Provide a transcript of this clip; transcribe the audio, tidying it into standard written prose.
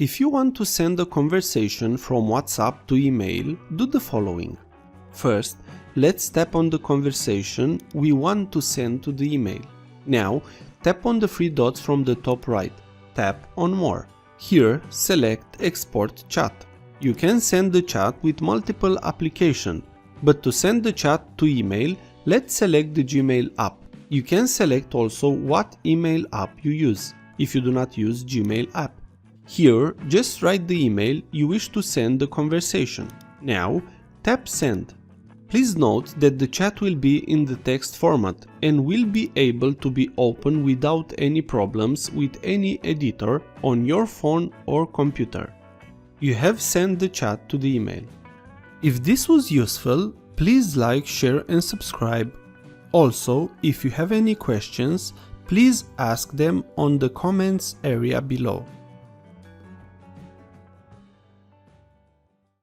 If you want to send a conversation from WhatsApp to email, do the following. First, let's tap on the conversation we want to send to the email. Now, tap on the three dots from the top right. Tap on More. Here, select Export Chat. You can send the chat with multiple applications, but to send the chat to email, let's select the Gmail app. You can select also what email app you use, if you do not use Gmail app. Here, just write the email you wish to send the conversation. Now, tap Send. Please note that the chat will be in the text format and will be able to be opened without any problems with any editor on your phone or computer. You have sent the chat to the email. If this was useful, please like, share and subscribe. Also, if you have any questions, please ask them on the comments area below.